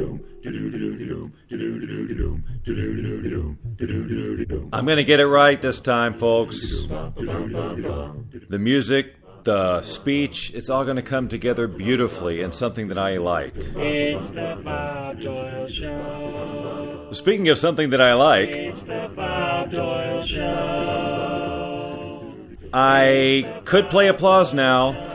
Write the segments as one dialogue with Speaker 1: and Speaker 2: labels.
Speaker 1: I'm going to get it right this time, folks. The music, the speech, it's all going to come together beautifully in something that I like.
Speaker 2: It's the Bob Doyle Show.
Speaker 1: Speaking of something that I like,
Speaker 2: It's the Bob Doyle Show.
Speaker 1: I could play applause now.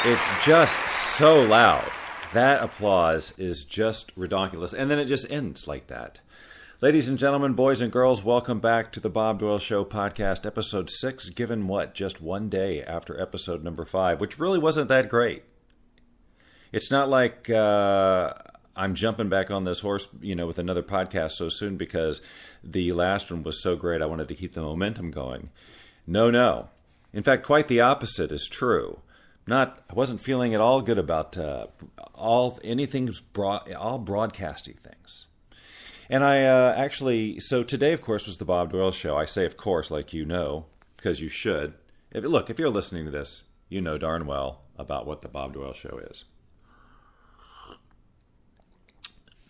Speaker 1: It's just so loud. That applause is just ridiculous. And then it just ends like that. Ladies and gentlemen, boys and girls, welcome back to the Bob Doyle Show podcast, episode 6, given just one day after episode number 5, which really wasn't that great. It's not like I'm jumping back on this horse, with another podcast so soon because the last one was so great I wanted to keep the momentum going. No. In fact, quite the opposite is true. I wasn't feeling at all good about all broadcasting things. And I so today, of course, was the Bob Doyle Show. I say, of course, like you know, because you should. If you're listening to this, you know darn well about what the Bob Doyle Show is.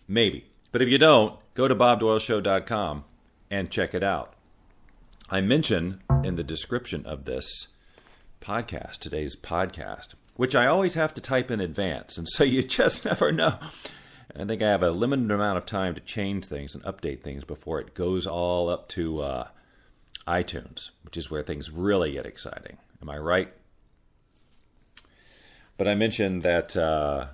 Speaker 1: Maybe. But if you don't, go to bobdoyleshow.com and check it out. I mention in the description of this podcast, today's podcast, which I always have to type in advance, and so you just never know. I think I have a limited amount of time to change things and update things before it goes all up to iTunes, which is where things really get exciting. Am I right? But I mentioned that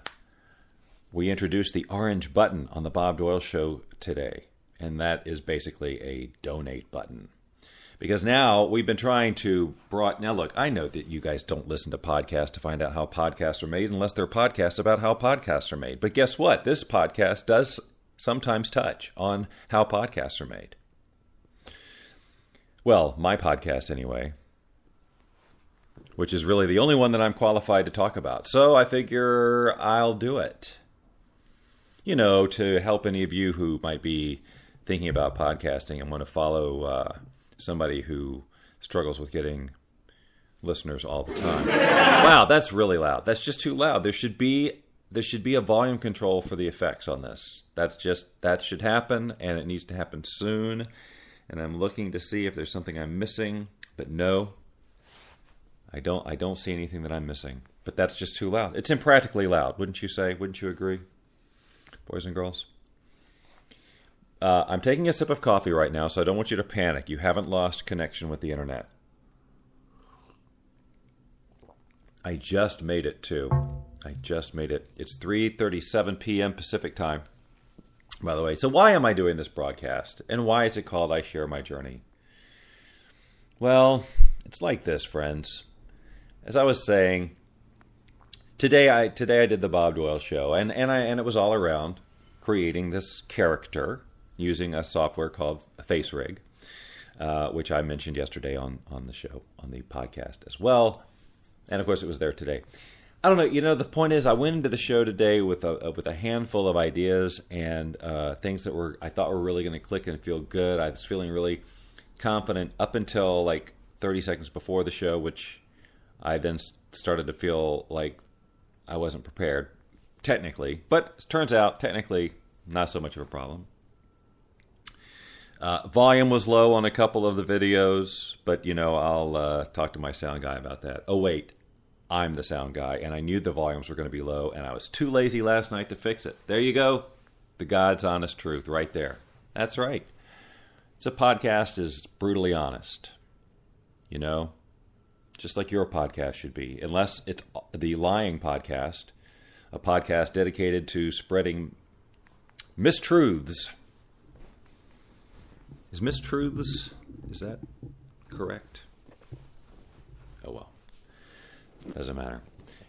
Speaker 1: we introduced the orange button on the Bob Doyle Show today, and that is basically a donate button. Because now we've been trying to now look, I know that you guys don't listen to podcasts to find out how podcasts are made unless they're podcasts about how podcasts are made. But guess what? This podcast does sometimes touch on how podcasts are made. Well, my podcast anyway, which is really the only one that I'm qualified to talk about. So I figure I'll do it. To help any of you who might be thinking about podcasting and want to follow somebody who struggles with getting listeners all the time. Wow, that's really loud. That's just too loud. There should be a volume control for the effects on this. That should happen, and it needs to happen soon. And I'm looking to see if there's something I'm missing, but no, I don't see anything that I'm missing. But that's just too loud. It's impractically loud, wouldn't you say? Wouldn't you agree, boys and girls? I'm taking a sip of coffee right now, so I don't want you to panic. You haven't lost connection with the internet. I just made it, too. It's 3:37 p.m. Pacific time, by the way. So why am I doing this broadcast? And why is it called I Share My Journey? Well, it's like this, friends. As I was saying, today I did the Bob Doyle Show, and it was all around creating this character using a software called FaceRig, which I mentioned yesterday on the show, on the podcast as well. And of course, it was there today. I don't know. The point is, I went into the show today with a handful of ideas and things that I thought were really going to click and feel good. I was feeling really confident up until like 30 seconds before the show, which I then started to feel like I wasn't prepared, technically. But it turns out, technically, not so much of a problem. Volume was low on a couple of the videos, but, I'll talk to my sound guy about that. Oh, wait, I'm the sound guy, and I knew the volumes were going to be low, and I was too lazy last night to fix it. There you go. The God's honest truth right there. That's right. It's a podcast is brutally honest, just like your podcast should be, unless it's the lying podcast, a podcast dedicated to spreading mistruths. Is mistruths, is that correct? Oh, well. Doesn't matter.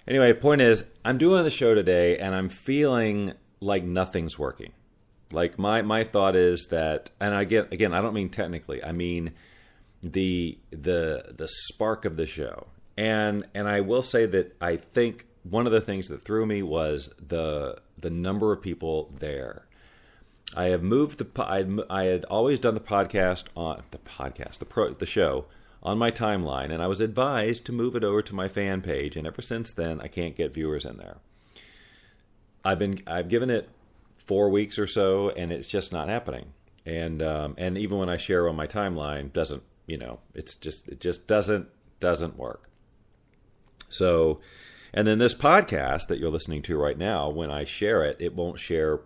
Speaker 1: Anyway, point is, I'm doing the show today, and I'm feeling like nothing's working. Like, my thought is that, and again, I don't mean technically, I mean the spark of the show. And I will say that I think one of the things that threw me was the number of people there. I have moved I had always done the show on my timeline, and I was advised to move it over to my fan page, and ever since then, I can't get viewers in there. I've given it 4 weeks or so, and it's just not happening. And even when I share on my timeline, doesn't, it just doesn't work. So, and then this podcast that you're listening to right now, when I share it, it won't share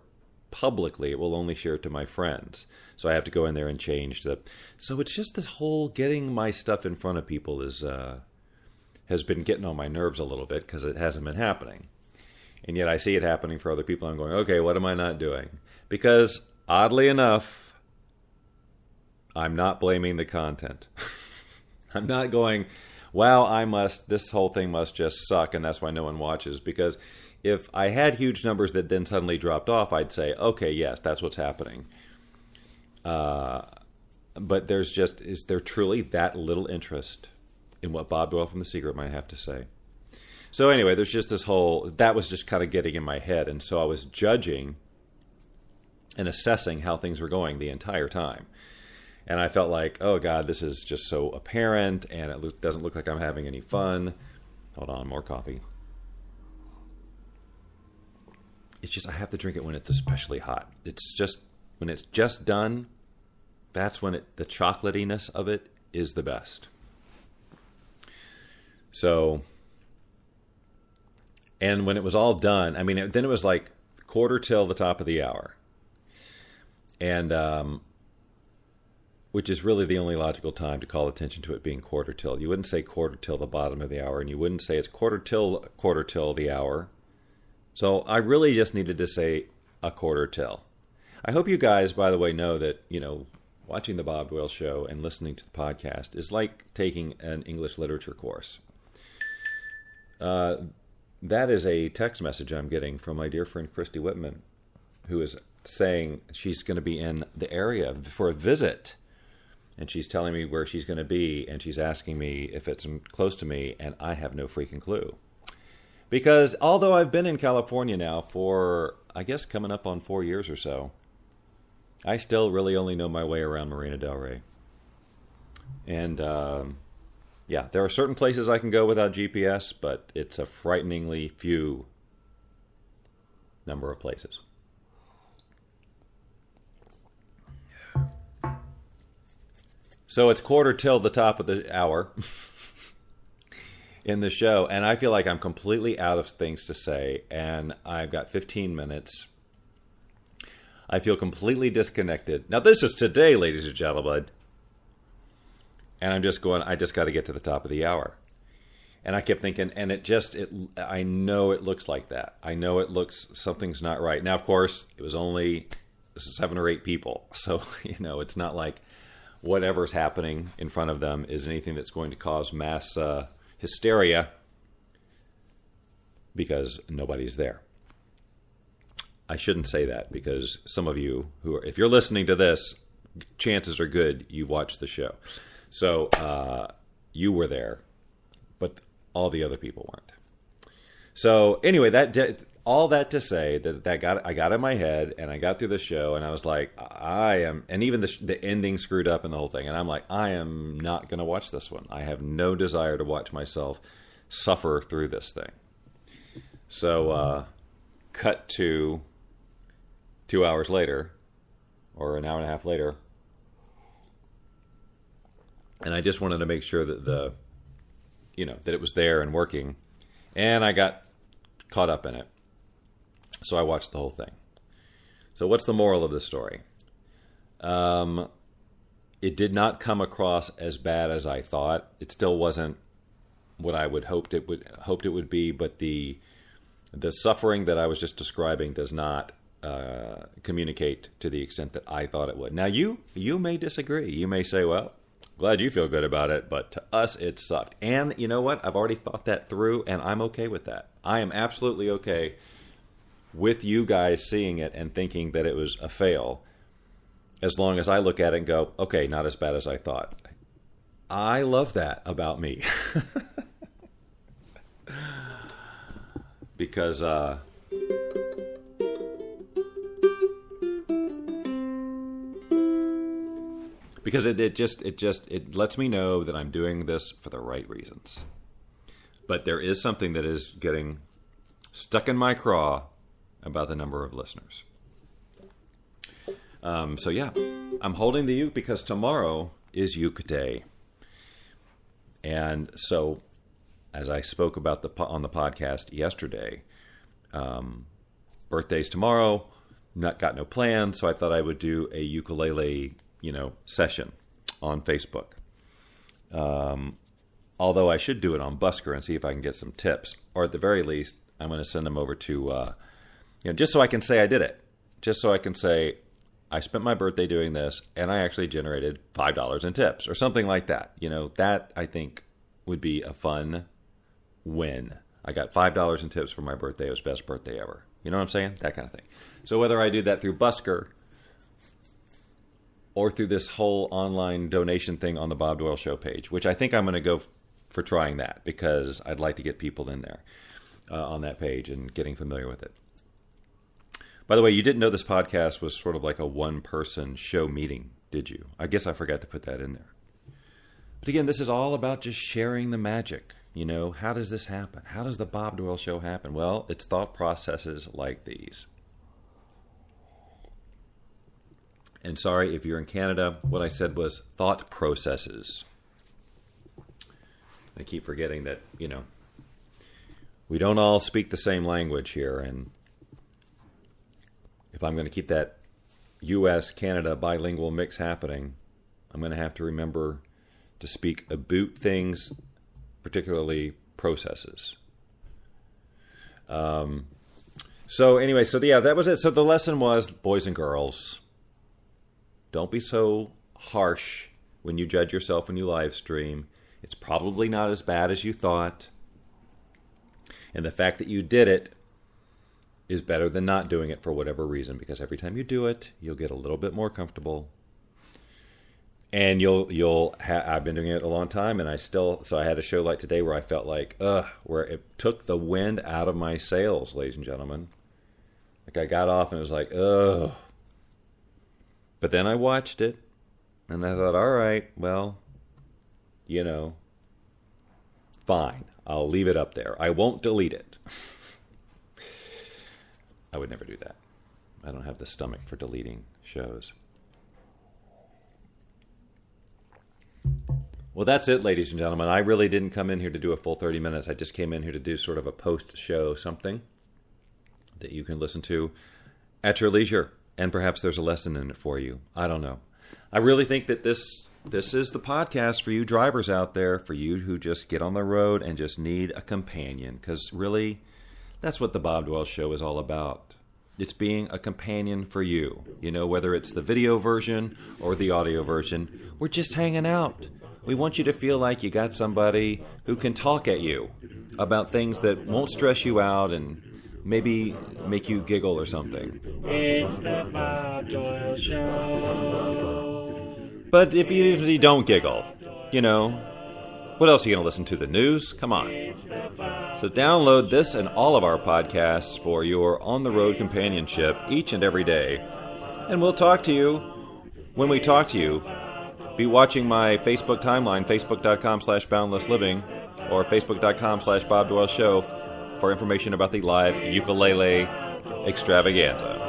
Speaker 1: publicly. It will only share it to my friends. So I have to go in there and change so it's just this whole getting my stuff in front of people has been getting on my nerves a little bit because it hasn't been happening. And yet I see it happening for other people. I'm going, okay, what am I not doing? Because oddly enough, I'm not blaming the content. I'm not going, wow, this whole thing must just suck and that's why no one watches. Because if I had huge numbers that then suddenly dropped off, I'd say, okay, yes, that's what's happening. But is there truly that little interest in what Bob Doyle from The Secret might have to say? So anyway, there's just that was just kind of getting in my head. And so I was judging and assessing how things were going the entire time. And I felt like, oh God, this is just so apparent and it doesn't look like I'm having any fun. Hold on, more coffee. It's just, I have to drink it when it's especially hot. It's just, when it's just done, that's when the chocolatiness of it is the best. So, and when it was all done, then it was like 1:45 the top of the hour. And, which is really the only logical time to call attention to it being 1:45. You wouldn't say 1:45 the bottom of the hour, and you wouldn't say it's 1:45 the hour. So I really just needed to say 1:45. I hope you guys, by the way, know that, watching the Bob Doyle Show and listening to the podcast is like taking an English literature course. That is a text message I'm getting from my dear friend Christy Whitman, who is saying she's going to be in the area for a visit. And she's telling me where she's going to be, and she's asking me if it's close to me, and I have no freaking clue. Because although I've been in California now for, I guess, coming up on 4 years or so, I still really only know my way around Marina Del Rey. And, there are certain places I can go without GPS, but it's a frighteningly few number of places. So it's 1:45 the top of the hour in the show, and I feel like I'm completely out of things to say, and I've got 15 minutes. I feel completely disconnected. Now, this is today, ladies and gentlemen. And I'm just going, I just got to get to the top of the hour. And I kept thinking, and I know it looks like that. I know it looks, something's not right. Now, of course, it was only 7 or 8 people. So, it's not like whatever's happening in front of them is anything that's going to cause mass hysteria because nobody's there. I shouldn't say that because some of you if you're listening to this, chances are good you watched the show. So you were there, but all the other people weren't. So anyway, all that to say that I got in my head and I got through the show and I was like, and even the ending screwed up and the whole thing. And I'm like, I am not going to watch this one. I have no desire to watch myself suffer through this thing. So cut to 2 hours later, or an hour and a half later, and I just wanted to make sure that that it was there and working, and I got caught up in it. So I watched the whole thing. So what's the moral of this story? It did not come across as bad as I thought. It still wasn't what I would hoped it would be, but the suffering that I was just describing does not communicate to the extent that I thought it would. Now, you may disagree. You may say, well, glad you feel good about it, but to us, it sucked. And you know what? I've already thought that through, and I'm okay with that. I am absolutely okay with you guys seeing it and thinking that it was a fail, as long as I look at it and go, okay, not as bad as I thought. I love that about me. Because because it lets me know that I'm doing this for the right reasons. But there is something that is getting stuck in my craw about the number of listeners. So yeah, I'm holding the uke because tomorrow is Uke Day. And so, as I spoke about on the podcast yesterday, birthday's tomorrow, got no plans, so I thought I would do a ukulele, session on Facebook. Although I should do it on Busker and see if I can get some tips. Or at the very least, I'm going to send them over to, just so I can say I did it. Just so I can say, I spent my birthday doing this, and I actually generated $5 in tips, or something like that. That, I think, would be a fun win. I got $5 in tips for my birthday. It was best birthday ever. You know what I'm saying? That kind of thing. So whether I do that through Busker or through this whole online donation thing on the Bob Doyle Show page, which I think I'm going to go for trying that, because I'd like to get people in there on that page and getting familiar with it. By the way, you didn't know this podcast was sort of like a one-person show meeting, did you? I guess I forgot to put that in there. But again, this is all about just sharing the magic. How does this happen? How does the Bob Doyle Show happen? Well, it's thought processes like these. And sorry if you're in Canada, what I said was thought processes. I keep forgetting that, we don't all speak the same language here, and if I'm going to keep that U.S.-Canada bilingual mix happening, I'm going to have to remember to speak about things, particularly processes. So anyway, that was it. So the lesson was, boys and girls, don't be so harsh when you judge yourself when you live stream. It's probably not as bad as you thought. And the fact that you did it is better than not doing it for whatever reason, because every time you do it, you'll get a little bit more comfortable. And I've been doing it a long time, and so I had a show like today where I felt like, where it took the wind out of my sails, ladies and gentlemen. Like I got off and it was like, ugh. But then I watched it, and I thought, all right, well, fine. I'll leave it up there. I won't delete it. I would never do that. I don't have the stomach for deleting shows. Well, that's it, ladies and gentlemen. I really didn't come in here to do a full 30 minutes. I just came in here to do sort of a post-show something that you can listen to at your leisure. And perhaps there's a lesson in it for you. I don't know. I really think that this is the podcast for you drivers out there, for you who just get on the road and just need a companion. Because really, that's what the Bob Doyle Show is all about. It's being a companion for you. Whether it's the video version or the audio version, we're just hanging out. We want you to feel like you got somebody who can talk at you about things that won't stress you out and maybe make you giggle or something.
Speaker 2: It's the Bob Doyle Show.
Speaker 1: But if you don't giggle, what else are you going to listen to? The news? Come on. So download this and all of our podcasts for your on-the-road companionship each and every day. And we'll talk to you when we talk to you. Be watching my Facebook timeline, facebook.com/boundlessliving or facebook.com/Bob Doyle Show for information about the live ukulele extravaganza.